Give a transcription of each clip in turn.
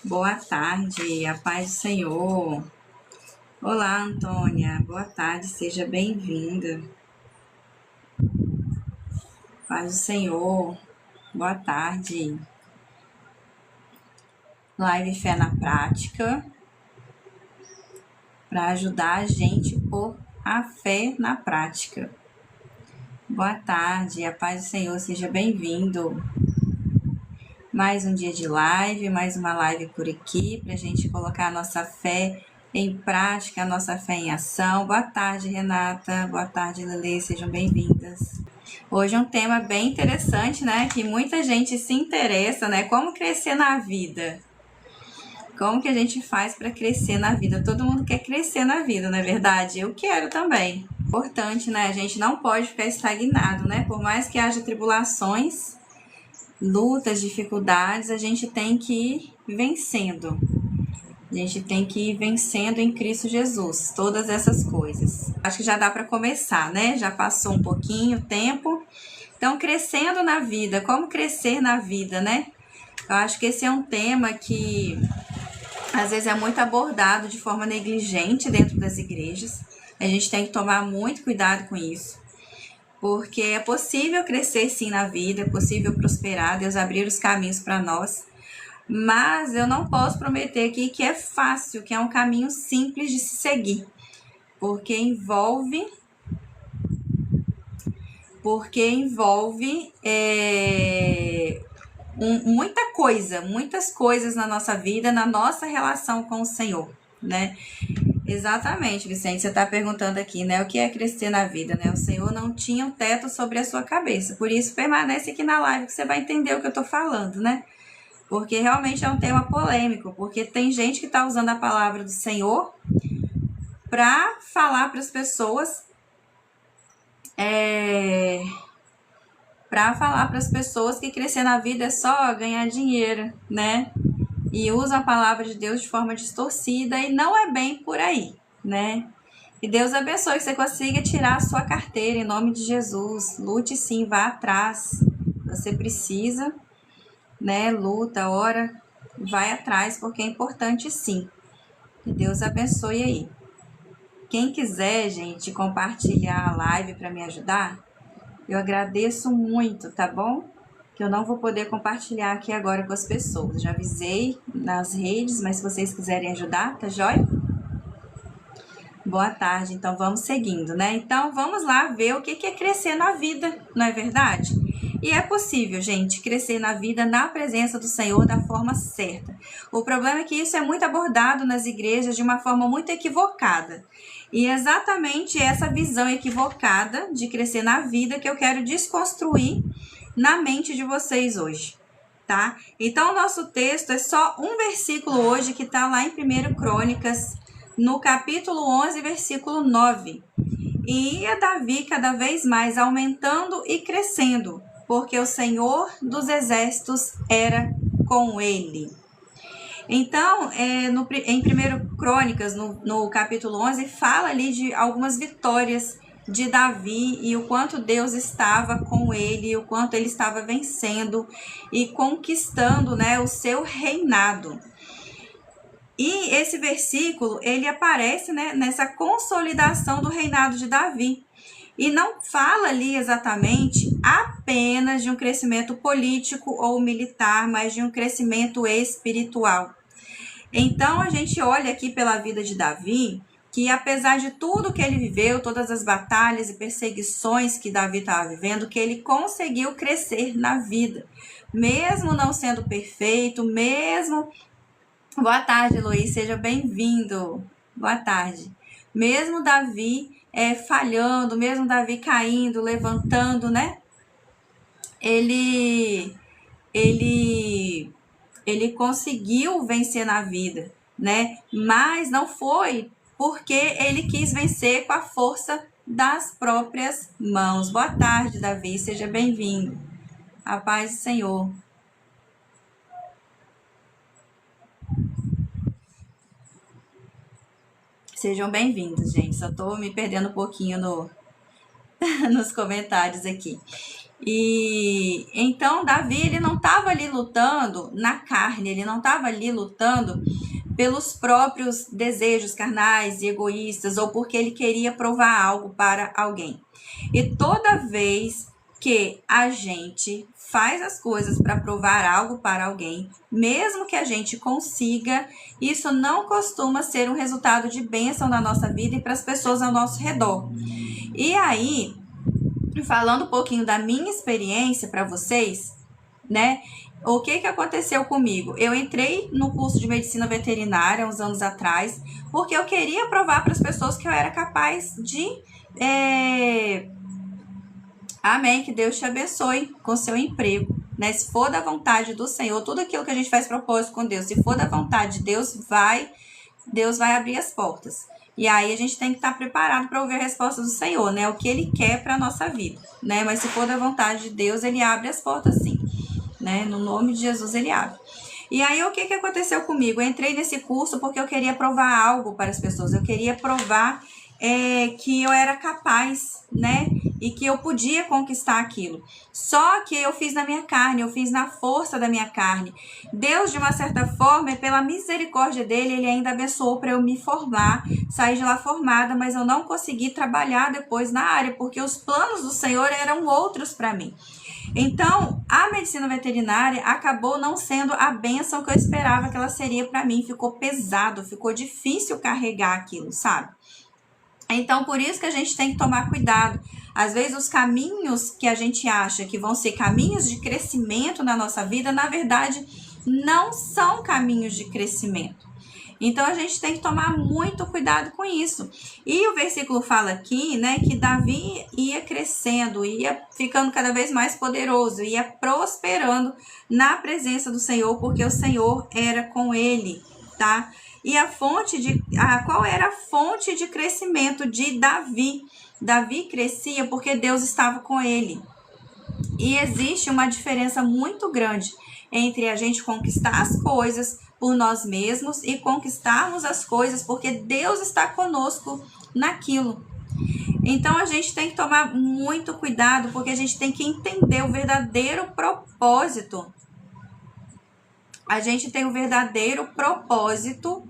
Boa tarde, a paz do Senhor. Olá, Antônia. Boa tarde, seja bem-vinda. Paz do Senhor. Boa tarde. Live Fé na Prática, para ajudar a gente por a fé na prática. Boa tarde, a paz do Senhor, seja bem-vindo. Mais um dia de live, mais uma live por aqui, para a gente colocar a nossa fé em prática, a nossa fé em ação. Boa tarde, Renata. Boa tarde, Lele. Sejam bem-vindas. Hoje é um tema bem interessante, né? Que muita gente se interessa, né? Como crescer na vida. Como que a gente faz para crescer na vida? Todo mundo quer crescer na vida, não é verdade? Eu quero também. Importante, né? A gente não pode ficar estagnado, né? Por mais que haja tribulações, lutas, dificuldades, a gente tem que ir vencendo. A gente tem que ir vencendo em Cristo Jesus, todas essas coisas. Acho que já dá para começar, né? Já passou um pouquinho o tempo. Então, crescendo na vida, como crescer na vida, né? Eu acho que esse é um tema que às vezes é muito abordado de forma negligente dentro das igrejas. A gente tem que tomar muito cuidado com isso. Porque é possível crescer sim na vida, é possível prosperar, Deus abrir os caminhos para nós. Mas eu não posso prometer aqui que é fácil, que é um caminho simples de se seguir. Porque envolve muitas coisas na nossa vida, na nossa relação com o Senhor, né? Exatamente, Vicente, você está perguntando aqui, né? O que é crescer na vida, né? O Senhor não tinha um teto sobre a sua cabeça. Por isso, permanece aqui na live que você vai entender o que eu estou falando, né? Porque realmente é um tema polêmico, porque tem gente que está usando a palavra do Senhor para falar para as pessoas, que crescer na vida é só ganhar dinheiro, né? E usa a palavra de Deus de forma distorcida e não é bem por aí, né? E Deus abençoe que você consiga tirar a sua carteira em nome de Jesus. Lute sim, vá atrás. Você precisa, né? Luta, ora, vai atrás, porque é importante sim. Que Deus abençoe aí. Quem quiser, gente, compartilhar a live para me ajudar, eu agradeço muito, tá bom? Que eu não vou poder compartilhar aqui agora com as pessoas. Já avisei nas redes, mas se vocês quiserem ajudar, tá joia? Boa tarde, então vamos seguindo, né? Então vamos lá ver o que é crescer na vida, não é verdade? E é possível, gente, crescer na vida na presença do Senhor da forma certa. O problema é que isso é muito abordado nas igrejas de uma forma muito equivocada. E é exatamente essa visão equivocada de crescer na vida que eu quero desconstruir na mente de vocês hoje, tá? Então, o nosso texto é só um versículo hoje que está lá em 1 Crônicas, no capítulo 11, versículo 9. E ia Davi cada vez mais aumentando e crescendo, porque o Senhor dos Exércitos era com ele. Então, em 1 Crônicas, no capítulo 11, fala ali de algumas vitórias de Davi e o quanto Deus estava com ele, o quanto ele estava vencendo e conquistando, né, o seu reinado. E esse versículo, ele aparece, né, nessa consolidação do reinado de Davi. E não fala ali exatamente apenas de um crescimento político ou militar, mas de um crescimento espiritual. Então, a gente olha aqui pela vida de Davi, que apesar de tudo que ele viveu, todas as batalhas e perseguições que Davi estava vivendo, que ele conseguiu crescer na vida. Mesmo não sendo perfeito, mesmo... Boa tarde, Luiz, seja bem-vindo. Boa tarde. Mesmo Davi falhando, mesmo Davi caindo, levantando, né? Ele conseguiu vencer na vida, né? Mas não foi porque ele quis vencer com a força das próprias mãos. Boa tarde, Davi, seja bem-vindo. A paz do Senhor. Sejam bem-vindos, gente. Só tô me perdendo um pouquinho nos comentários aqui. E então Davi, ele não estava ali lutando na carne, ele não estava ali lutando pelos próprios desejos carnais e egoístas ou porque ele queria provar algo para alguém. E toda vez que a gente faz as coisas para provar algo para alguém, mesmo que a gente consiga, isso não costuma ser um resultado de bênção na nossa vida e para as pessoas ao nosso redor. E aí, falando um pouquinho da minha experiência para vocês, né? O que aconteceu comigo? Eu entrei no curso de medicina veterinária uns anos atrás, porque eu queria provar para as pessoas que eu era capaz de... Amém, que Deus te abençoe com seu emprego, né? Se for da vontade do Senhor, tudo aquilo que a gente faz propósito com Deus, se for da vontade de Deus, Deus vai abrir as portas. E aí a gente tem que estar preparado para ouvir a resposta do Senhor, né? O que Ele quer para a nossa vida, né? Mas se for da vontade de Deus, Ele abre as portas sim, né? No nome de Jesus Ele abre. E aí o que aconteceu comigo? Eu entrei nesse curso porque eu queria provar algo para as pessoas. Eu queria provar que eu era capaz, né? E que eu podia conquistar aquilo. Só que eu fiz na minha carne, eu fiz na força da minha carne. Deus, de uma certa forma, pela misericórdia dele, ele ainda abençoou para eu me formar, sair de lá formada, mas eu não consegui trabalhar depois na área, porque os planos do Senhor eram outros para mim. Então, a medicina veterinária acabou não sendo a bênção que eu esperava que ela seria para mim. Ficou pesado, ficou difícil carregar aquilo, sabe? Então, por isso que a gente tem que tomar cuidado. Às vezes, os caminhos que a gente acha que vão ser caminhos de crescimento na nossa vida, na verdade, não são caminhos de crescimento. Então, a gente tem que tomar muito cuidado com isso. E o versículo fala aqui, né, que Davi ia crescendo, ia ficando cada vez mais poderoso, ia prosperando na presença do Senhor, porque o Senhor era com ele, tá? E qual era a fonte de crescimento de Davi? Davi crescia porque Deus estava com ele. E existe uma diferença muito grande entre a gente conquistar as coisas por nós mesmos e conquistarmos as coisas porque Deus está conosco naquilo. Então a gente tem que tomar muito cuidado, porque a gente tem que entender o verdadeiro propósito. A gente tem o verdadeiro propósito,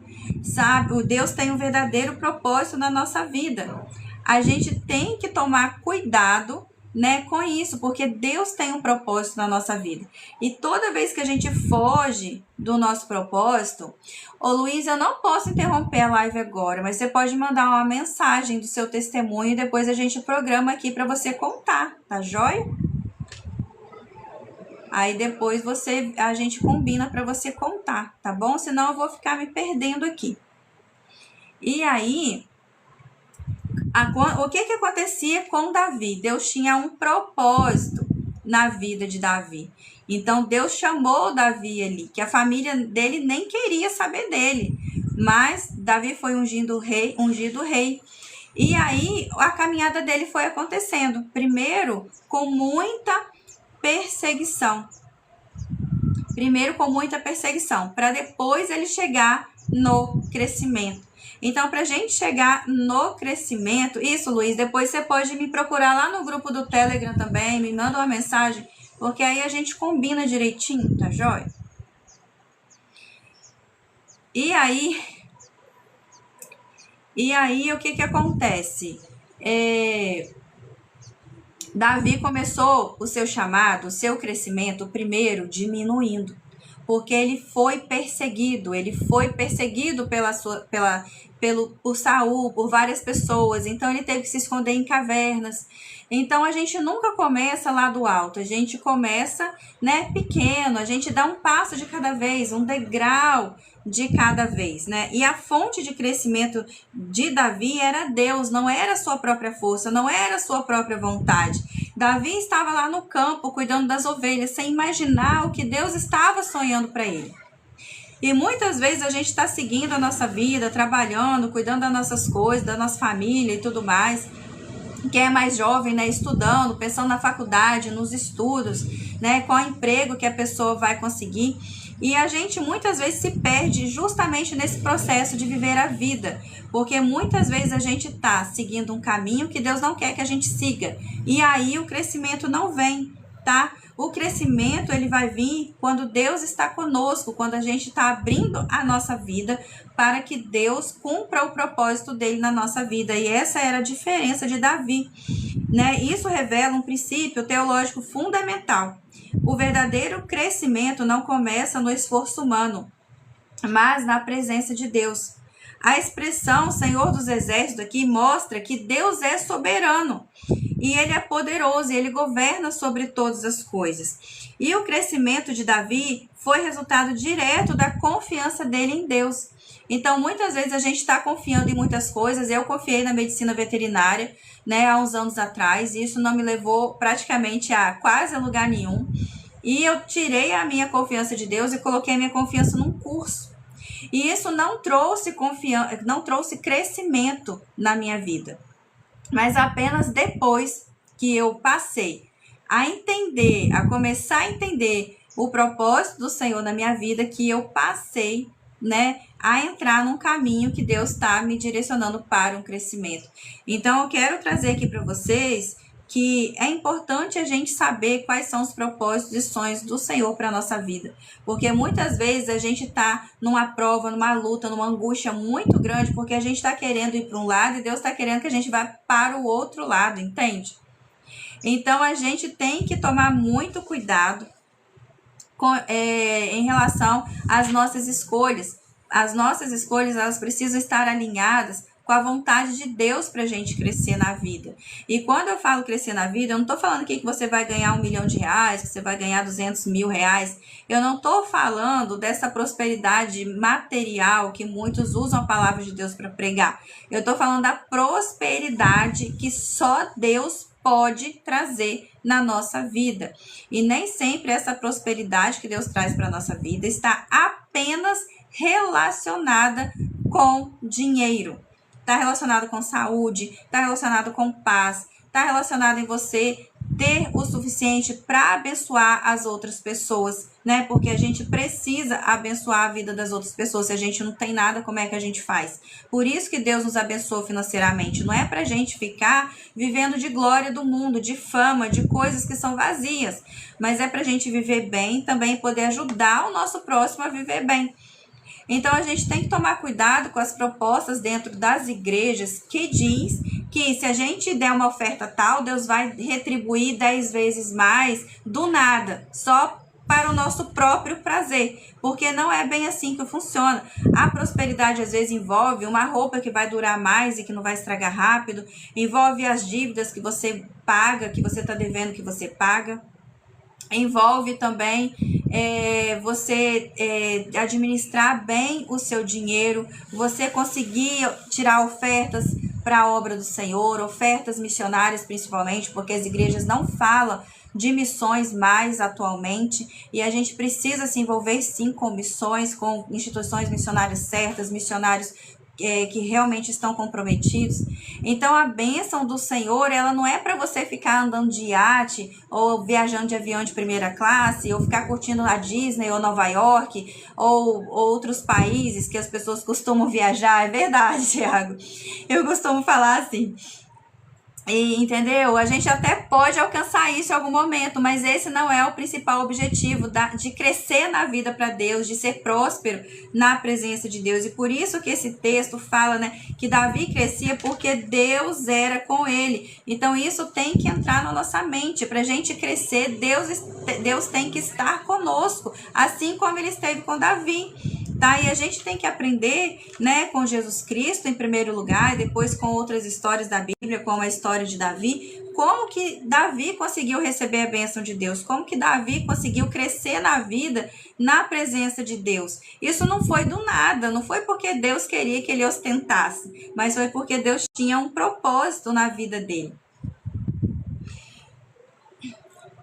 sabe? O Deus tem um verdadeiro propósito na nossa vida. A gente tem que tomar cuidado, né, com isso, porque Deus tem um propósito na nossa vida. E toda vez que a gente foge do nosso propósito... Ô Luiz, eu não posso interromper a live agora, mas você pode mandar uma mensagem do seu testemunho e depois a gente programa aqui para você contar, tá joia? Aí depois a gente combina para você contar, tá bom? Senão eu vou ficar me perdendo aqui. E aí, o que acontecia com Davi? Deus tinha um propósito na vida de Davi. Então Deus chamou Davi ali, que a família dele nem queria saber dele. Mas Davi foi ungido rei. E aí a caminhada dele foi acontecendo. Primeiro com muita perseguição. Para depois ele chegar no crescimento. Então, para a gente chegar no crescimento, isso, Luiz, depois você pode me procurar lá no grupo do Telegram também, me manda uma mensagem, porque aí a gente combina direitinho, tá joia? E aí o que acontece? Davi começou o seu chamado, o seu crescimento, primeiro diminuindo, porque ele foi perseguido por Saul, por várias pessoas, então ele teve que se esconder em cavernas. Então a gente nunca começa lá do alto, a gente começa, né, pequeno, a gente dá um passo de cada vez, um degrau de cada vez, né? E a fonte de crescimento de Davi era Deus, não era sua própria força, não era sua própria vontade. Davi estava lá no campo cuidando das ovelhas, sem imaginar o que Deus estava sonhando para ele. E muitas vezes a gente está seguindo a nossa vida, trabalhando, cuidando das nossas coisas, da nossa família e tudo mais. Quem é mais jovem, né, estudando, pensando na faculdade, nos estudos, né, qual emprego que a pessoa vai conseguir. E a gente muitas vezes se perde justamente nesse processo de viver a vida, porque muitas vezes a gente está seguindo um caminho que Deus não quer que a gente siga, e aí o crescimento não vem, tá? O crescimento, ele vai vir quando Deus está conosco, quando a gente está abrindo a nossa vida para que Deus cumpra o propósito dele na nossa vida. E essa era a diferença de Davi, né? Isso revela um princípio teológico fundamental. O verdadeiro crescimento não começa no esforço humano, mas na presença de Deus. A expressão Senhor dos Exércitos aqui mostra que Deus é soberano e ele é poderoso e ele governa sobre todas as coisas. E o crescimento de Davi foi resultado direto da confiança dele em Deus. Então, muitas vezes a gente está confiando em muitas coisas. Eu confiei na medicina veterinária, né, há uns anos atrás, e isso não me levou praticamente a quase a lugar nenhum. E eu tirei a minha confiança de Deus e coloquei a minha confiança num curso. E isso não trouxe crescimento na minha vida. Mas apenas depois que eu passei a entender, a começar a entender o propósito do Senhor na minha vida, que eu passei, né, a entrar num caminho que Deus está me direcionando para um crescimento. Então, eu quero trazer aqui para vocês que é importante a gente saber quais são os propósitos e sonhos do Senhor para a nossa vida. Porque muitas vezes a gente está numa prova, numa luta, numa angústia muito grande, porque a gente está querendo ir para um lado e Deus está querendo que a gente vá para o outro lado, entende? Então, a gente tem que tomar muito cuidado em relação às nossas escolhas. As nossas escolhas, elas precisam estar alinhadas com a vontade de Deus para a gente crescer na vida. E quando eu falo crescer na vida, eu não estou falando aqui que você vai ganhar R$1 milhão, que você vai ganhar R$200 mil. Eu não estou falando dessa prosperidade material que muitos usam a palavra de Deus para pregar. Eu estou falando da prosperidade que só Deus pode trazer na nossa vida. E nem sempre essa prosperidade que Deus traz para a nossa vida está apenas relacionada com dinheiro. Está relacionado com saúde, está relacionado com paz, está relacionado em você ter o suficiente para abençoar as outras pessoas, né? Porque a gente precisa abençoar a vida das outras pessoas. Se a gente não tem nada, como é que a gente faz? Por isso que Deus nos abençoou financeiramente. Não é para a gente ficar vivendo de glória do mundo, de fama, de coisas que são vazias. Mas é para a gente viver bem, também poder ajudar o nosso próximo a viver bem. Então, a gente tem que tomar cuidado com as propostas dentro das igrejas que diz que se a gente der uma oferta tal, Deus vai retribuir 10 vezes mais do nada, só para o nosso próprio prazer, porque não é bem assim que funciona. A prosperidade às vezes envolve uma roupa que vai durar mais e que não vai estragar rápido, envolve as dívidas que você paga, que você está devendo, que você paga. Envolve também você administrar bem o seu dinheiro, você conseguir tirar ofertas para a obra do Senhor, ofertas missionárias principalmente, porque as igrejas não falam de missões mais atualmente, e a gente precisa se envolver sim com missões, com instituições missionárias certas, missionários que realmente estão comprometidos. Então, a bênção do Senhor, ela não é para você ficar andando de iate, ou viajando de avião de primeira classe, ou ficar curtindo a Disney, ou Nova York, ou outros países que as pessoas costumam viajar. É verdade, Thiago. Eu costumo falar assim. E, entendeu? A gente até pode alcançar isso em algum momento, mas esse não é o principal objetivo de crescer na vida para Deus, de ser próspero na presença de Deus. E por isso que esse texto fala, né, que Davi crescia porque Deus era com ele. Então isso tem que entrar na nossa mente. Para a gente crescer, Deus tem que estar conosco, assim como ele esteve com Davi. Tá? E a gente tem que aprender, né, com Jesus Cristo em primeiro lugar, e depois com outras histórias da Bíblia, como a história de Davi, como que Davi conseguiu receber a bênção de Deus, como que Davi conseguiu crescer na vida, na presença de Deus. Isso não foi do nada, não foi porque Deus queria que ele ostentasse, mas foi porque Deus tinha um propósito na vida dele.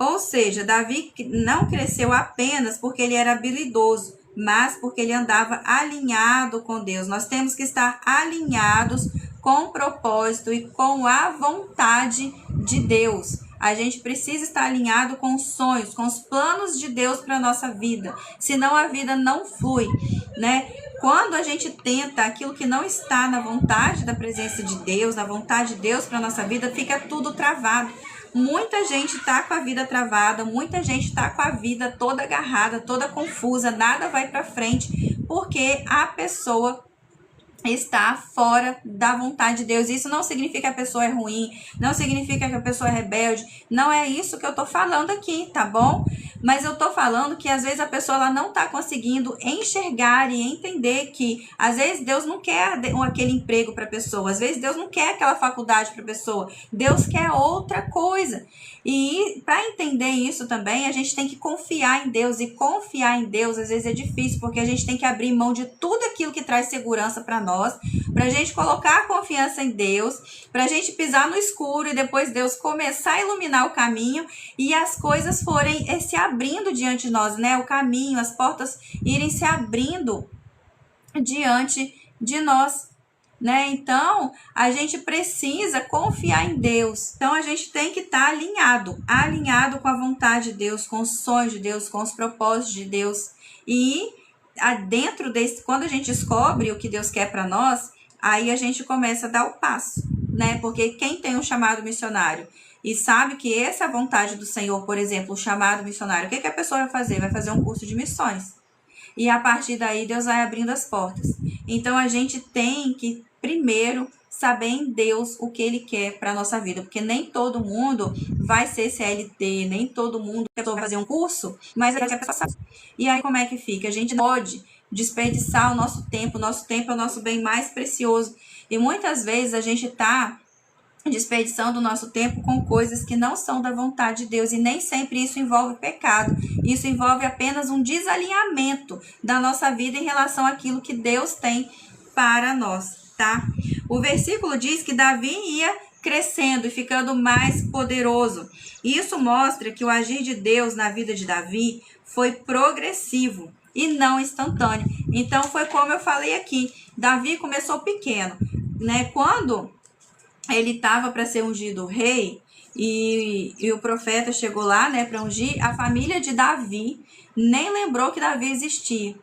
Ou seja, Davi não cresceu apenas porque ele era habilidoso, mas porque ele andava alinhado com Deus. Nós temos que estar alinhados com o propósito e com a vontade de Deus. A gente precisa estar alinhado com os sonhos, com os planos de Deus para a nossa vida. Senão a vida não flui, né? Quando a gente tenta aquilo que não está na vontade da presença de Deus, na vontade de Deus para a nossa vida, fica tudo travado. Muita gente tá com a vida travada, muita gente tá com a vida toda agarrada, toda confusa, nada vai para frente, porque a pessoa está fora da vontade de Deus. Isso não significa que a pessoa é ruim, não significa que a pessoa é rebelde, não é isso que eu tô falando aqui, tá bom? Mas eu tô falando que às vezes a pessoa ela não tá conseguindo enxergar e entender que às vezes Deus não quer aquele emprego para a pessoa, às vezes Deus não quer aquela faculdade para a pessoa, Deus quer outra coisa. E para entender isso também, a gente tem que confiar em Deus, e confiar em Deus às vezes é difícil, porque a gente tem que abrir mão de tudo aquilo que traz segurança para nós, para a gente colocar a confiança em Deus, para a gente pisar no escuro e depois Deus começar a iluminar o caminho e as coisas forem se abrindo diante de nós, né? O caminho, as portas irem se abrindo diante de nós, né? Então, a gente precisa confiar em Deus. Então, a gente tem que estar alinhado com a vontade de Deus, com os sonhos de Deus, com os propósitos de Deus. E dentro desse, quando a gente descobre o que Deus quer para nós, aí a gente começa a dar o passo, né? Porque quem tem um chamado missionário e sabe que essa é a vontade do Senhor, por exemplo, o chamado missionário, o que a pessoa vai fazer? Vai fazer um curso de missões. E a partir daí Deus vai abrindo as portas. Então a gente tem que primeiro saber em Deus o que Ele quer para a nossa vida, porque nem todo mundo vai ser CLT, nem todo mundo vai fazer um curso, mas é que a pessoa sabe. E aí como é que fica? A gente pode desperdiçar o nosso tempo é o nosso bem mais precioso. E muitas vezes a gente está desperdiçando o nosso tempo com coisas que não são da vontade de Deus, e nem sempre isso envolve pecado, isso envolve apenas um desalinhamento da nossa vida em relação àquilo que Deus tem para nós, tá? O versículo diz que Davi ia crescendo e ficando mais poderoso. Isso mostra que o agir de Deus na vida de Davi foi progressivo e não instantâneo. Então foi como eu falei aqui, Davi começou pequeno, né? Quando ele estava para ser ungido rei e o profeta chegou lá, né, para ungir, a família de Davi nem lembrou que Davi existia.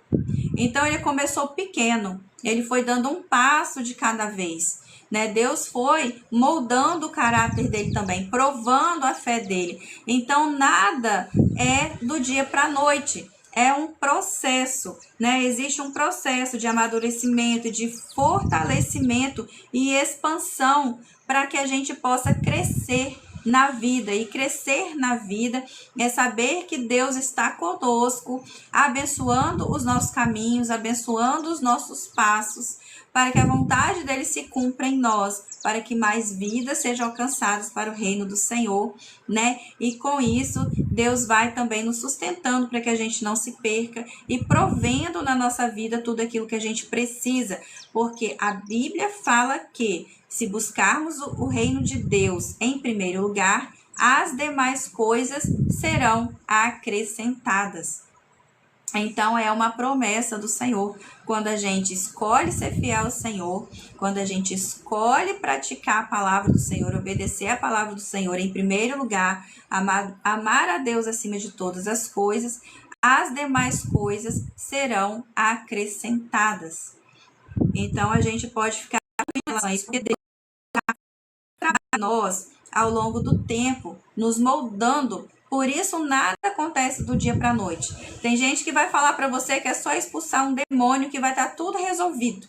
Então ele começou pequeno, ele foi dando um passo de cada vez, né? Deus foi moldando o caráter dele também, provando a fé dele. Então nada é do dia para a noite. É um processo, né? Existe um processo de amadurecimento, de fortalecimento e expansão para que a gente possa crescer na vida. E crescer na vida é saber que Deus está conosco, abençoando os nossos caminhos, abençoando os nossos passos, para que a vontade dele se cumpra em nós, para que mais vidas sejam alcançadas para o reino do Senhor, né? E com isso, Deus vai também nos sustentando para que a gente não se perca e provendo na nossa vida tudo aquilo que a gente precisa, porque a Bíblia fala que se buscarmos o reino de Deus em primeiro lugar, as demais coisas serão acrescentadas. Então, é uma promessa do Senhor. Quando a gente escolhe ser fiel ao Senhor, quando a gente escolhe praticar a palavra do Senhor, obedecer a palavra do Senhor em primeiro lugar, amar a Deus acima de todas as coisas, as demais coisas serão acrescentadas. Então, a gente pode ficar em relação a isso, porque Deus trabalha nós ao longo do tempo, nos moldando. Por isso, nada acontece do dia para a noite. Tem gente que vai falar para você que é só expulsar um demônio que vai estar tudo resolvido,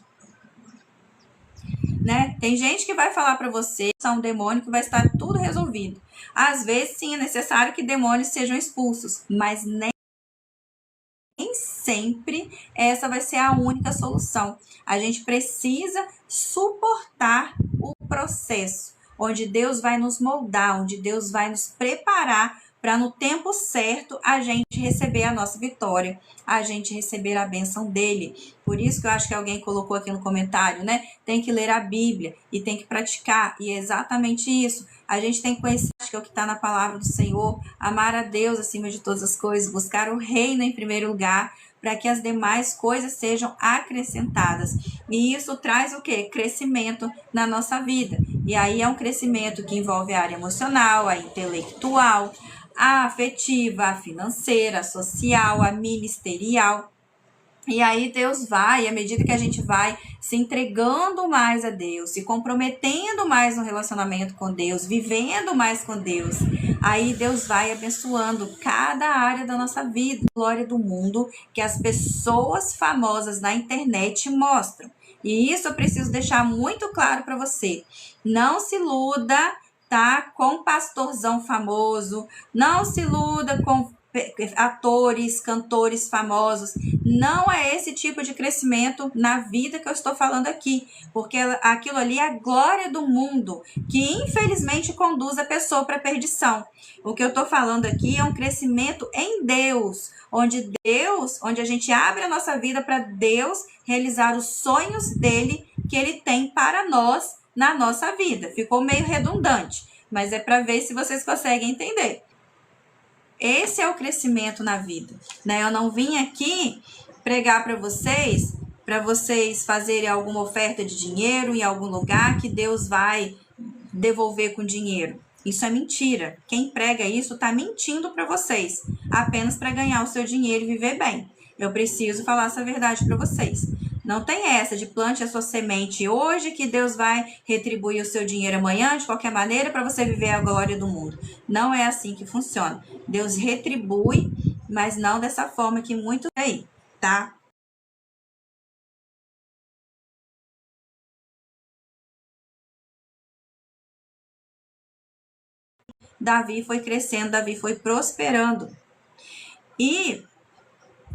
né? Tem gente que vai falar para você que é um demônio que vai estar tudo resolvido. Às vezes, sim, é necessário que demônios sejam expulsos, mas nem sempre essa vai ser a única solução. A gente precisa suportar o processo, onde Deus vai nos moldar, onde Deus vai nos preparar para no tempo certo a gente receber a nossa vitória, a gente receber a bênção dele. Por isso que eu acho que alguém colocou aqui no comentário, né? Tem que ler a Bíblia e tem que praticar, e é exatamente isso. A gente tem que conhecer, que é o que está na palavra do Senhor, amar a Deus acima de todas as coisas, buscar o reino em primeiro lugar, para que as demais coisas sejam acrescentadas. E isso traz o quê? Crescimento na nossa vida. E aí é um crescimento que envolve a área emocional, a intelectual, a afetiva, a financeira, a social, a ministerial. E aí Deus vai, à medida que a gente vai se entregando mais a Deus, se comprometendo mais no relacionamento com Deus, vivendo mais com Deus, aí Deus vai abençoando cada área da nossa vida. Glória do mundo que as pessoas famosas na internet mostram. E isso eu preciso deixar muito claro para você. Não se iluda, tá, com pastorzão famoso, não se iluda com atores, cantores famosos. Não é esse tipo de crescimento na vida que eu estou falando aqui, porque aquilo ali é a glória do mundo, que infelizmente conduz a pessoa para a perdição. O que eu estou falando aqui é um crescimento em Deus, onde a gente abre a nossa vida para Deus realizar os sonhos dele que ele tem para nós na nossa vida. Ficou meio redundante, mas é para ver se vocês conseguem entender. Esse é o crescimento na vida, né? Eu não vim aqui pregar para vocês fazerem alguma oferta de dinheiro em algum lugar que Deus vai devolver com dinheiro. Isso é mentira. Quem prega isso está mentindo para vocês, apenas para ganhar o seu dinheiro e viver bem. Eu preciso falar essa verdade para vocês. Não tem essa de plante a sua semente hoje que Deus vai retribuir o seu dinheiro amanhã, de qualquer maneira, para você viver a glória do mundo. Não é assim que funciona. Deus retribui, mas não dessa forma que muito aí, tá? Davi foi crescendo, Davi foi prosperando. E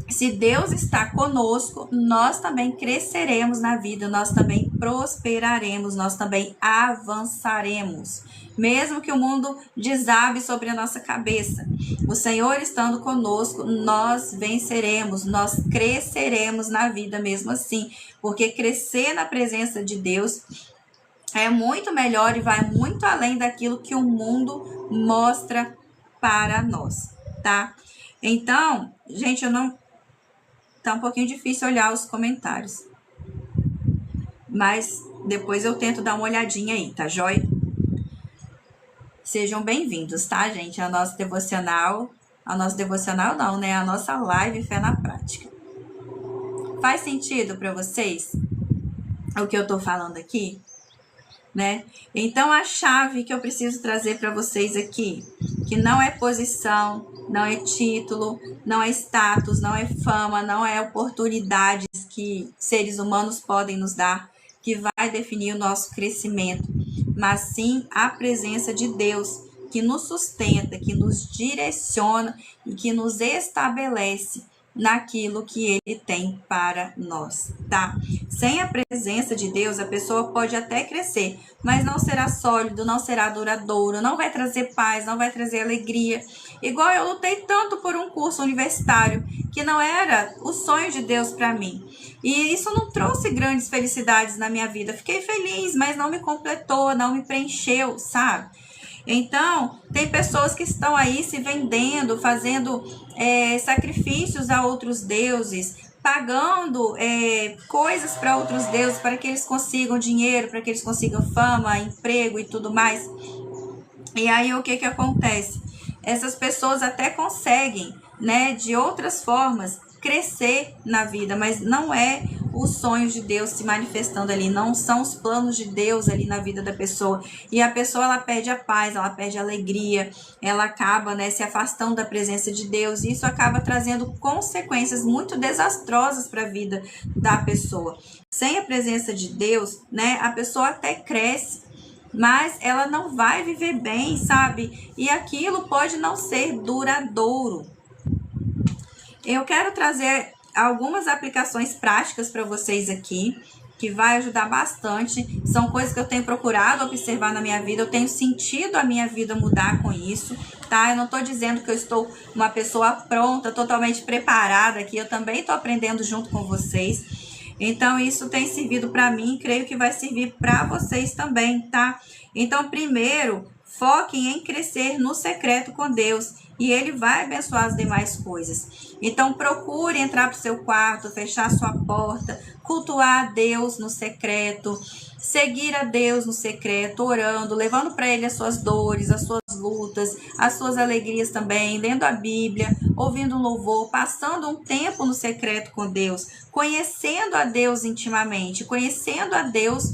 se Deus está conosco, nós também cresceremos na vida, nós também prosperaremos, nós também avançaremos. Mesmo que o mundo desabe sobre a nossa cabeça, o Senhor estando conosco, nós venceremos, nós cresceremos na vida mesmo assim. Porque crescer na presença de Deus é muito melhor e vai muito além daquilo que o mundo mostra para nós, tá? Então, gente, tá um pouquinho difícil olhar os comentários. Mas depois eu tento dar uma olhadinha aí, tá joia? Sejam bem-vindos, tá, gente? A nossa devocional não, né? A nossa live Fé na Prática. Faz sentido para vocês o que eu tô falando aqui? Né? Então, a chave que eu preciso trazer para vocês aqui, que não é posição, não é título, não é status, não é fama, não é oportunidades que seres humanos podem nos dar, que vai definir o nosso crescimento, mas sim a presença de Deus, que nos sustenta, que nos direciona e que nos estabelece naquilo que ele tem para nós, tá? Sem a presença de Deus, a pessoa pode até crescer, mas não será sólido, não será duradouro, não vai trazer paz, não vai trazer alegria. Igual eu lutei tanto por um curso universitário que não era o sonho de Deus para mim. E isso não trouxe grandes felicidades na minha vida. Fiquei feliz, mas não me completou, não me preencheu, sabe? Então, tem pessoas que estão aí se vendendo, fazendo sacrifícios a outros deuses, pagando coisas para outros deuses, para que eles consigam dinheiro, para que eles consigam fama, emprego e tudo mais. E aí, o que acontece? Essas pessoas até conseguem, né, de outras formas, crescer na vida, mas não é os sonhos de Deus se manifestando ali, não são os planos de Deus ali na vida da pessoa. E a pessoa, ela perde a paz, ela perde a alegria, ela acaba, né, se afastando da presença de Deus, e isso acaba trazendo consequências muito desastrosas para a vida da pessoa. Sem a presença de Deus, né, a pessoa até cresce, mas ela não vai viver bem, sabe? E aquilo pode não ser duradouro. Eu quero trazer algumas aplicações práticas para vocês aqui, que vai ajudar bastante. São coisas que eu tenho procurado observar na minha vida, eu tenho sentido a minha vida mudar com isso, tá? Eu não estou dizendo que eu estou uma pessoa pronta, totalmente preparada aqui, eu também estou aprendendo junto com vocês. Então, isso tem servido para mim e creio que vai servir para vocês também, tá? Então, primeiro, foquem em crescer no secreto com Deus. e ele vai abençoar as demais coisas. Então procure entrar para o seu quarto, fechar sua porta, cultuar a Deus no secreto, seguir a Deus no secreto, orando, levando para Ele as suas dores, as suas lutas, as suas alegrias também, lendo a Bíblia, ouvindo um louvor, passando um tempo no secreto com Deus, conhecendo a Deus intimamente, conhecendo a Deus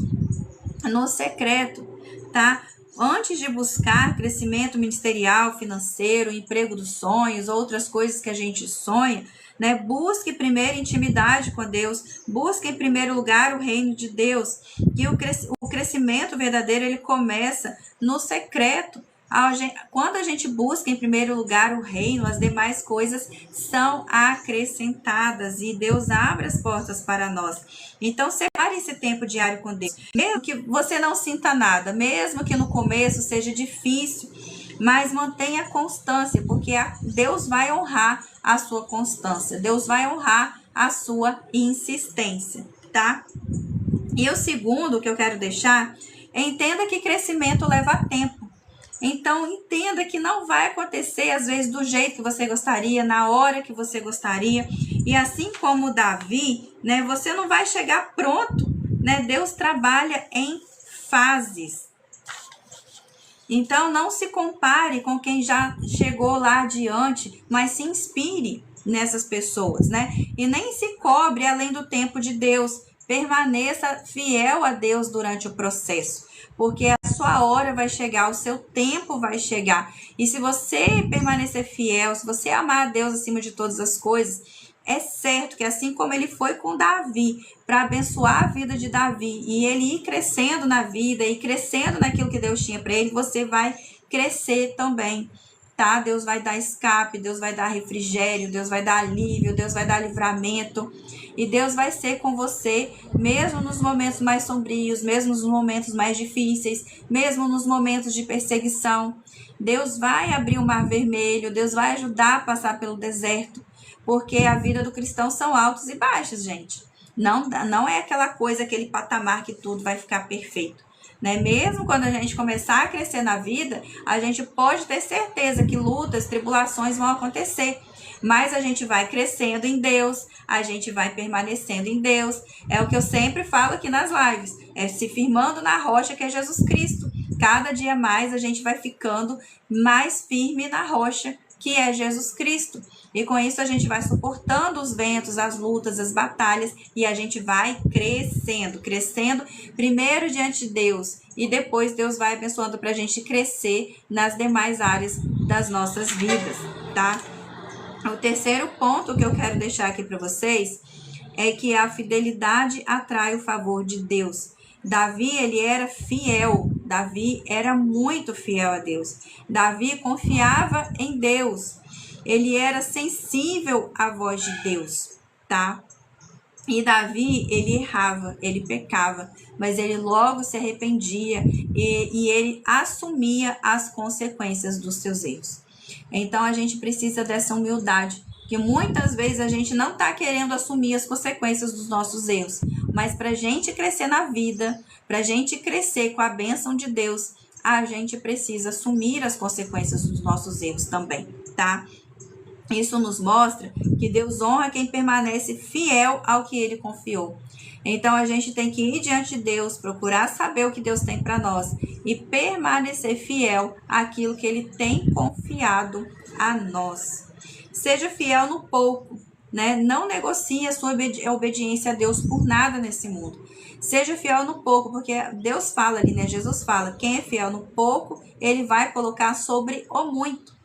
no secreto, tá? Antes de buscar crescimento ministerial, financeiro, emprego dos sonhos, outras coisas que a gente sonha, né? Busque primeiro intimidade com Deus, busque em primeiro lugar o reino de Deus, e o crescimento verdadeiro ele começa no secreto. Quando a gente busca em primeiro lugar o reino, as demais coisas são acrescentadas e Deus abre as portas para nós. Então, separe esse tempo diário com Deus. Mesmo que você não sinta nada, mesmo que no começo seja difícil, mas mantenha a constância, porque Deus vai honrar a sua constância, Deus vai honrar a sua insistência, tá? E o segundo que eu quero deixar, entenda que crescimento leva tempo. Então, entenda que não vai acontecer, às vezes, do jeito que você gostaria, na hora que você gostaria. E assim como Davi, né, você não vai chegar pronto, né? Deus trabalha em fases. Então, não se compare com quem já chegou lá adiante, mas se inspire nessas pessoas, né? E nem se cobre além do tempo de Deus. Permaneça fiel a Deus durante o processo, porque a sua hora vai chegar, o seu tempo vai chegar. E se você permanecer fiel, se você amar a Deus acima de todas as coisas, é certo que assim como ele foi com Davi, para abençoar a vida de Davi, e ele ir crescendo na vida, e crescendo naquilo que Deus tinha para ele, você vai crescer também, tá? Deus vai dar escape, Deus vai dar refrigério, Deus vai dar alívio, Deus vai dar livramento. E Deus vai ser com você, mesmo nos momentos mais sombrios, mesmo nos momentos mais difíceis, mesmo nos momentos de perseguição. Deus vai abrir o mar vermelho, Deus vai ajudar a passar pelo deserto, porque a vida do cristão são altos e baixos, gente. Não é aquela coisa, aquele patamar que tudo vai ficar perfeito, né? Mesmo quando a gente começar a crescer na vida, a gente pode ter certeza que lutas, tribulações vão acontecer. Mas a gente vai crescendo em Deus, a gente vai permanecendo em Deus. É o que eu sempre falo aqui nas lives, é se firmando na rocha que é Jesus Cristo. Cada dia mais a gente vai ficando mais firme na rocha que é Jesus Cristo. E com isso a gente vai suportando os ventos, as lutas, as batalhas, e a gente vai crescendo primeiro diante de Deus, e depois Deus vai abençoando para a gente crescer nas demais áreas das nossas vidas, tá? O terceiro ponto que eu quero deixar aqui para vocês é que a fidelidade atrai o favor de Deus. Davi, ele era fiel. Davi era muito fiel a Deus. Davi confiava em Deus. Ele era sensível à voz de Deus, tá? E Davi, ele errava, ele pecava, mas ele logo se arrependia e ele assumia as consequências dos seus erros. Então, a gente precisa dessa humildade, que muitas vezes a gente não está querendo assumir as consequências dos nossos erros, mas para a gente crescer na vida, para a gente crescer com a bênção de Deus, a gente precisa assumir as consequências dos nossos erros também, tá? Isso nos mostra que Deus honra quem permanece fiel ao que Ele confiou. Então, a gente tem que ir diante de Deus, procurar saber o que Deus tem para nós e permanecer fiel àquilo que Ele tem confiado a nós. Seja fiel no pouco, né? Não negocie a sua obediência a Deus por nada nesse mundo. Seja fiel no pouco, porque Deus fala ali, né? Jesus fala, quem é fiel no pouco, Ele vai colocar sobre o muito.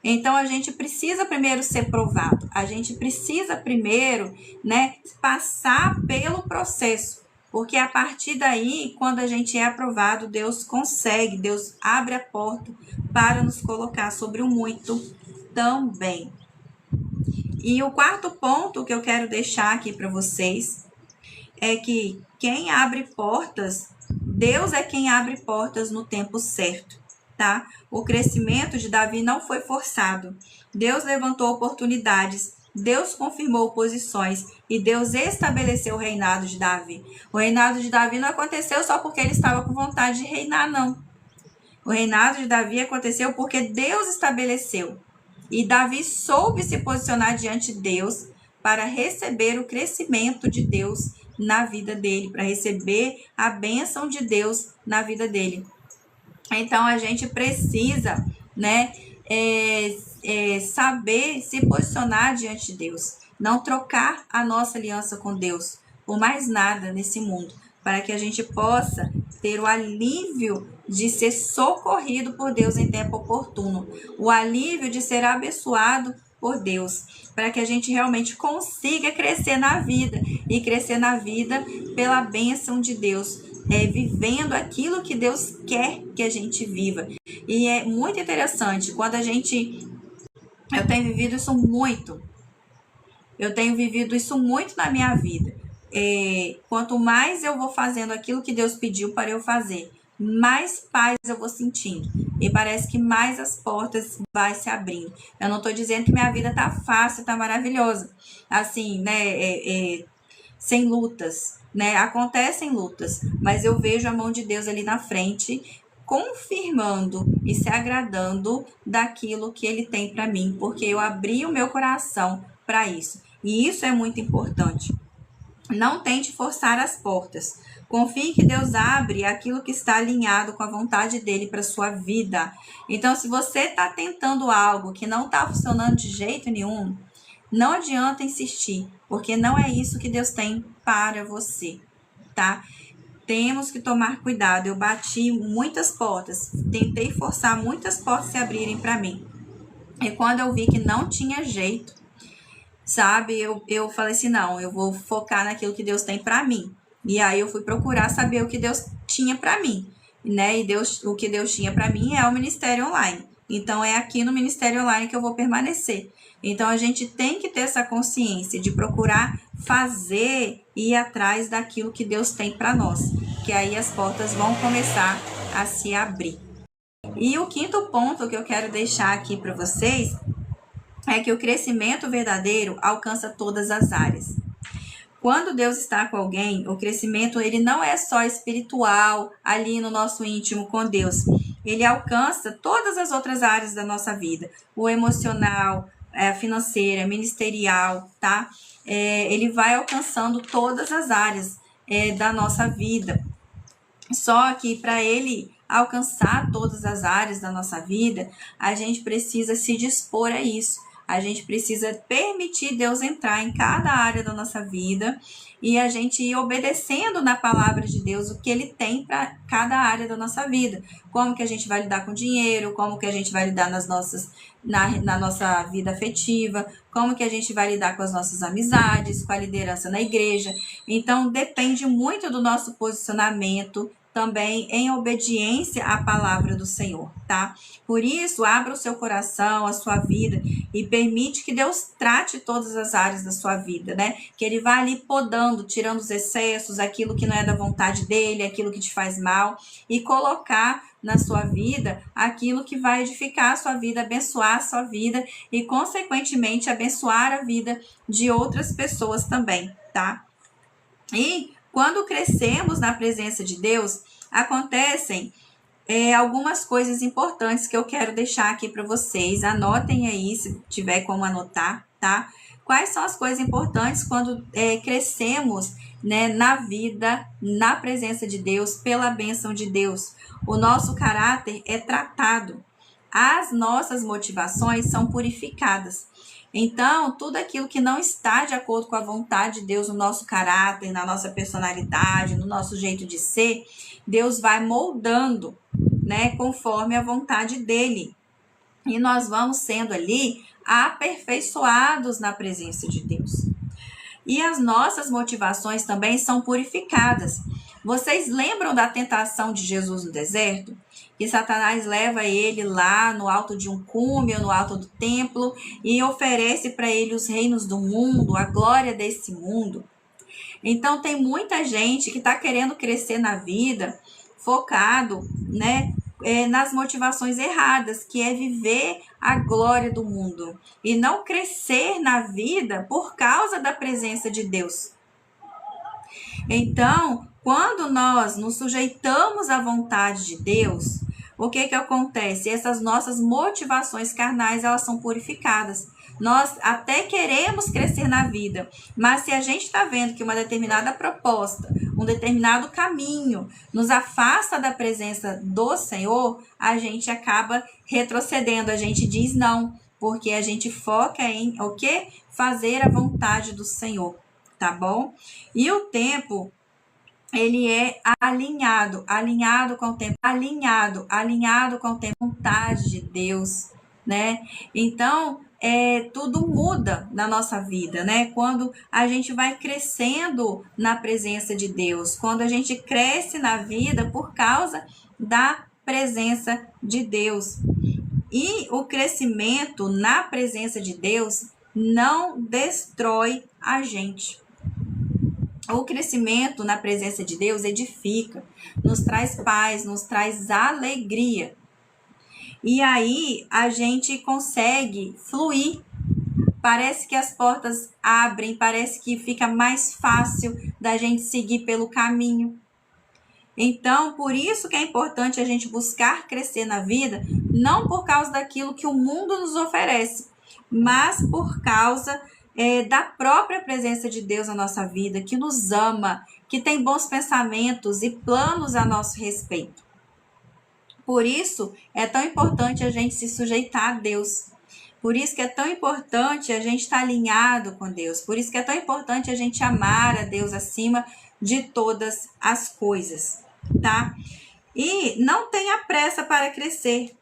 Então, a gente precisa primeiro ser provado. A gente precisa primeiro, né, passar pelo processo. Porque a partir daí, quando a gente é aprovado, Deus consegue, Deus abre a porta para nos colocar sobre o muito também. E o quarto ponto que eu quero deixar aqui para vocês é que quem abre portas, Deus é quem abre portas no tempo certo. Tá? O crescimento de Davi não foi forçado. Deus levantou oportunidades, Deus confirmou posições e Deus estabeleceu o reinado de Davi. O reinado de Davi não aconteceu só porque ele estava com vontade de reinar, não. O reinado de Davi aconteceu porque Deus estabeleceu. E Davi soube se posicionar diante de Deus para receber o crescimento de Deus na vida dele, para receber a bênção de Deus na vida dele. Então, a gente precisa, né, saber se posicionar diante de Deus, não trocar a nossa aliança com Deus por mais nada nesse mundo, para que a gente possa ter o alívio de ser socorrido por Deus em tempo oportuno, o alívio de ser abençoado por Deus, para que a gente realmente consiga crescer na vida, e crescer na vida pela bênção de Deus, vivendo aquilo que Deus quer que a gente viva. E é muito interessante, quando eu tenho vivido isso muito, na minha vida. Quanto mais eu vou fazendo aquilo que Deus pediu para eu fazer, mais paz eu vou sentindo. E parece que mais as portas vai se abrindo. Eu não estou dizendo que minha vida tá fácil, tá maravilhosa. Assim, né? Sem lutas, né? Acontecem lutas, mas eu vejo a mão de Deus ali na frente, confirmando e se agradando daquilo que Ele tem para mim, porque eu abri o meu coração para isso. E isso é muito importante. Não tente forçar as portas. Confie que Deus abre aquilo que está alinhado com a vontade dele para sua vida. Então, se você está tentando algo que não está funcionando de jeito nenhum, não adianta insistir, porque não é isso que Deus tem para você, tá? Temos que tomar cuidado. Eu bati muitas portas, tentei forçar muitas portas se abrirem para mim. E quando eu vi que não tinha jeito, sabe, eu falei assim, não, eu vou focar naquilo que Deus tem para mim. E aí eu fui procurar saber o que Deus tinha para mim, né? E o que Deus tinha para mim é o Ministério Online. Então, é aqui no Ministério Online que eu vou permanecer. Então, a gente tem que ter essa consciência de procurar fazer e ir atrás daquilo que Deus tem para nós. Que aí as portas vão começar a se abrir. E o quinto ponto que eu quero deixar aqui para vocês é que o crescimento verdadeiro alcança todas as áreas. Quando Deus está com alguém, o crescimento ele não é só espiritual, ali no nosso íntimo com Deus. Ele alcança todas as outras áreas da nossa vida. O emocional, a financeira, ministerial, tá? Ele vai alcançando todas as áreas da nossa vida. Só que para ele alcançar todas as áreas da nossa vida, a gente precisa se dispor a isso. A gente precisa permitir Deus entrar em cada área da nossa vida e a gente ir obedecendo na palavra de Deus o que Ele tem para cada área da nossa vida. Como que a gente vai lidar com dinheiro, como que a gente vai lidar na nossa vida afetiva, como que a gente vai lidar com as nossas amizades, com a liderança na igreja. Então, depende muito do nosso posicionamento também em obediência à palavra do Senhor, tá? Por isso, abra o seu coração, a sua vida e permite que Deus trate todas as áreas da sua vida, né? Que Ele vá ali podando, tirando os excessos, aquilo que não é da vontade dEle, aquilo que te faz mal e colocar na sua vida aquilo que vai edificar a sua vida, abençoar a sua vida e, consequentemente, abençoar a vida de outras pessoas também, tá? E quando crescemos na presença de Deus, acontecem algumas coisas importantes que eu quero deixar aqui para vocês. Anotem aí, se tiver como anotar, tá? Quais são as coisas importantes quando crescemos, né, na vida, na presença de Deus, pela bênção de Deus? O nosso caráter é tratado. As nossas motivações são purificadas. Então, tudo aquilo que não está de acordo com a vontade de Deus no nosso caráter, na nossa personalidade, no nosso jeito de ser, Deus vai moldando, né, conforme a vontade dele. E nós vamos sendo ali aperfeiçoados na presença de Deus. E as nossas motivações também são purificadas. Vocês lembram da tentação de Jesus no deserto? Que Satanás leva ele lá no alto de um cume, ou no alto do templo, e oferece para ele os reinos do mundo, a glória desse mundo. Então, tem muita gente que está querendo crescer na vida, focado, né, nas motivações erradas, que é viver a glória do mundo e não crescer na vida por causa da presença de Deus. Então, quando nós nos sujeitamos à vontade de Deus, o que que acontece? Essas nossas motivações carnais, elas são purificadas. Nós até queremos crescer na vida, mas se a gente está vendo que uma determinada proposta, um determinado caminho nos afasta da presença do Senhor, a gente acaba retrocedendo, a gente diz não, porque a gente foca em o quê? Fazer a vontade do Senhor, tá bom? E o tempo, ele é alinhado com o tempo, alinhado com o tempo, vontade de Deus, né? Então, tudo muda na nossa vida, né? Quando a gente vai crescendo na presença de Deus, quando a gente cresce na vida por causa da presença de Deus. E o crescimento na presença de Deus não destrói a gente. O crescimento na presença de Deus edifica, nos traz paz, nos traz alegria. E aí a gente consegue fluir. Parece que as portas abrem, parece que fica mais fácil da gente seguir pelo caminho. Então, por isso que é importante a gente buscar crescer na vida, não por causa daquilo que o mundo nos oferece, mas por causa da própria presença de Deus na nossa vida, que nos ama, que tem bons pensamentos e planos a nosso respeito. Por isso é tão importante a gente se sujeitar a Deus. Por isso que é tão importante a gente estar alinhado com Deus. Por isso que é tão importante a gente amar a Deus acima de todas as coisas, tá? E não tenha pressa para crescer,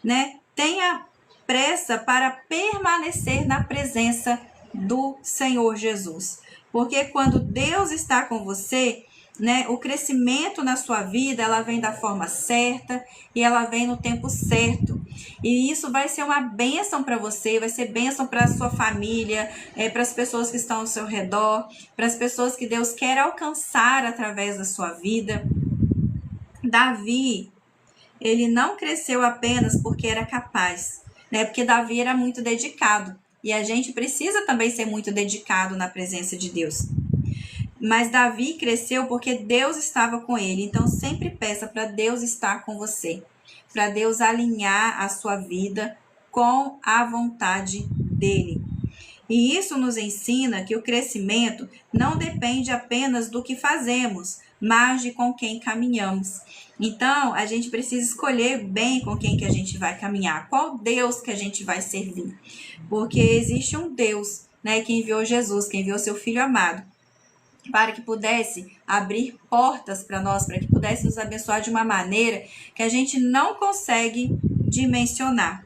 né? Tenha pressa para permanecer na presença do Senhor Jesus. Porque quando Deus está com você, né, o crescimento na sua vida, ela vem da forma certa e ela vem no tempo certo. E isso vai ser uma bênção para você, vai ser bênção para a sua família, para as pessoas que estão ao seu redor, para as pessoas que Deus quer alcançar através da sua vida. Davi, ele não cresceu apenas porque era capaz, né? Porque Davi era muito dedicado. E a gente precisa também ser muito dedicado na presença de Deus. Mas Davi cresceu porque Deus estava com ele. Então, sempre peça para Deus estar com você. Para Deus alinhar a sua vida com a vontade dele. E isso nos ensina que o crescimento não depende apenas do que fazemos, mas de com quem caminhamos. Então, a gente precisa escolher bem com quem que a gente vai caminhar. Qual Deus que a gente vai servir. Porque existe um Deus, né, que enviou Jesus, que enviou seu Filho amado, para que pudesse abrir portas para nós, para que pudesse nos abençoar de uma maneira que a gente não consegue dimensionar.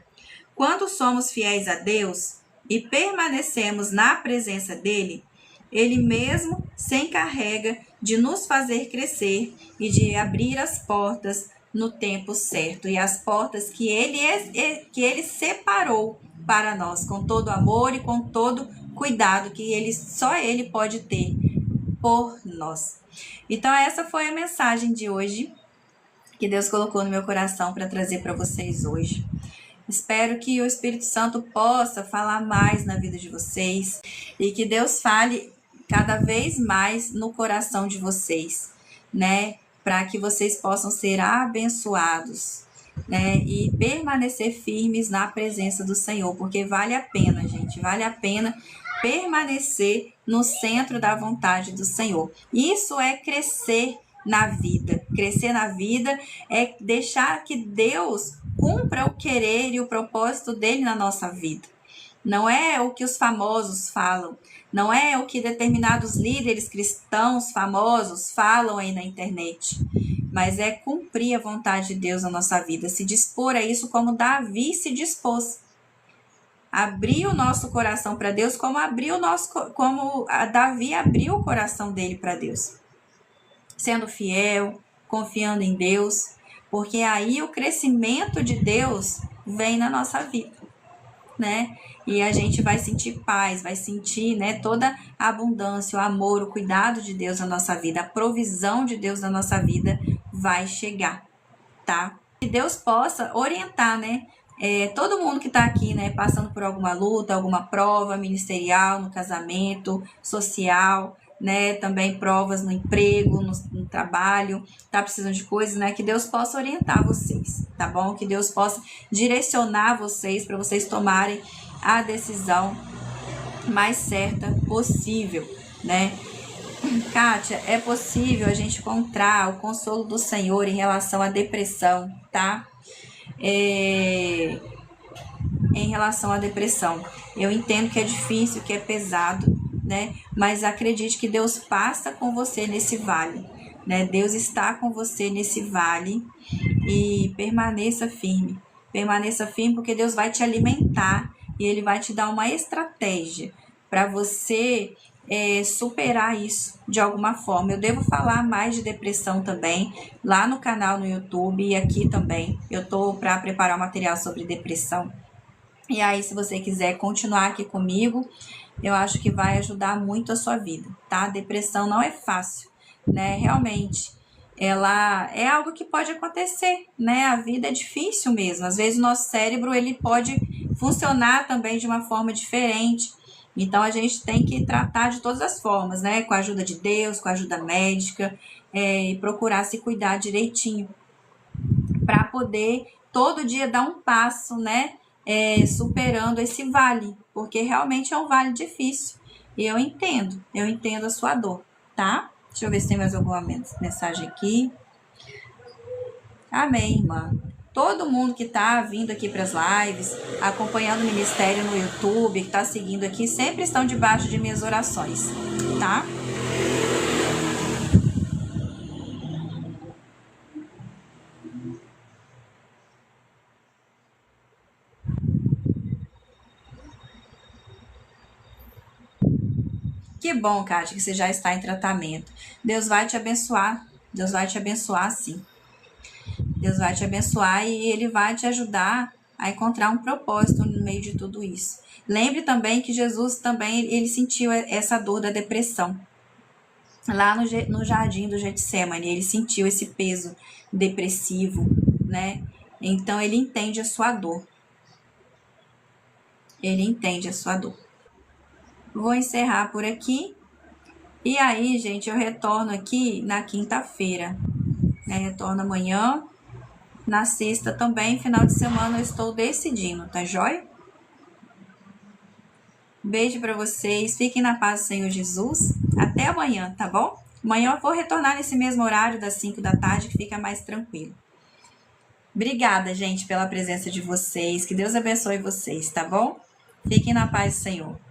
Quando somos fiéis a Deus e permanecemos na presença dele, ele mesmo se encarrega de nos fazer crescer e de abrir as portas no tempo certo. E as portas que ele separou para nós, com todo amor e com todo cuidado que só ele pode ter por nós. Então essa foi a mensagem de hoje que Deus colocou no meu coração para trazer para vocês hoje. Espero que o Espírito Santo possa falar mais na vida de vocês e que Deus fale cada vez mais no coração de vocês, né? Para que vocês possam ser abençoados, né? E permanecer firmes na presença do Senhor, porque vale a pena, gente, vale a pena permanecer no centro da vontade do Senhor. Isso é crescer na vida. Crescer na vida é deixar que Deus cumpra o querer e o propósito dele na nossa vida. Não é o que os famosos falam, não é o que determinados líderes cristãos famosos falam aí na internet, mas é cumprir a vontade de Deus na nossa vida, se dispor a isso como Davi se dispôs. Abrir o nosso coração para Deus como Davi abriu o coração dele para Deus. Sendo fiel, confiando em Deus, porque aí o crescimento de Deus vem na nossa vida, né? E a gente vai sentir paz, vai sentir, né, toda a abundância, o amor, o cuidado de Deus na nossa vida, a provisão de Deus na nossa vida vai chegar, tá? Que Deus possa orientar, né? Todo mundo que está aqui, né, passando por alguma luta, alguma prova ministerial, no casamento, social, né? Também provas no emprego, no trabalho, tá precisando de coisas, né? Que Deus possa orientar vocês, tá bom? Que Deus possa direcionar vocês para vocês tomarem a decisão mais certa possível, né? Kátia, é possível a gente encontrar o consolo do Senhor em relação à depressão, tá? Em relação à depressão, eu entendo que é difícil, que é pesado, né? Mas acredite que Deus passa com você nesse vale, né? Deus está com você nesse vale e permaneça firme. Permaneça firme porque Deus vai te alimentar e Ele vai te dar uma estratégia para você superar isso de alguma forma. Eu devo falar mais de depressão também lá no canal no YouTube e aqui também. Eu tô para preparar um material sobre depressão. E aí, se você quiser continuar aqui comigo, eu acho que vai ajudar muito a sua vida, tá? Depressão não é fácil, né? Realmente, ela é algo que pode acontecer, né? A vida é difícil mesmo. Às vezes o nosso cérebro, ele pode funcionar também de uma forma diferente. Então, a gente tem que tratar de todas as formas, né? Com a ajuda de Deus, com a ajuda médica, e procurar se cuidar direitinho, para poder todo dia dar um passo, né? Superando esse vale, porque realmente é um vale difícil. E eu entendo a sua dor, tá? Deixa eu ver se tem mais alguma mensagem aqui. Amém, irmã. Todo mundo que tá vindo aqui para as lives, acompanhando o ministério no YouTube, que tá seguindo aqui, sempre estão debaixo de minhas orações, tá? Que bom, Kátia, que você já está em tratamento. Deus vai te abençoar. Deus vai te abençoar, sim. Deus vai te abençoar e Ele vai te ajudar a encontrar um propósito no meio de tudo isso. Lembre também que Jesus também, ele sentiu essa dor da depressão. Lá no jardim do Getsemane, ele sentiu esse peso depressivo, né? Então, ele entende a sua dor. Ele entende a sua dor. Vou encerrar por aqui. E aí, gente, eu retorno aqui na quinta-feira. Retorno amanhã. Na sexta também, final de semana, eu estou decidindo, tá joia? Beijo para vocês. Fiquem na paz do Senhor Jesus. Até amanhã, tá bom? Amanhã eu vou retornar nesse mesmo horário, das 5 da tarde, que fica mais tranquilo. Obrigada, gente, pela presença de vocês. Que Deus abençoe vocês, tá bom? Fiquem na paz do Senhor.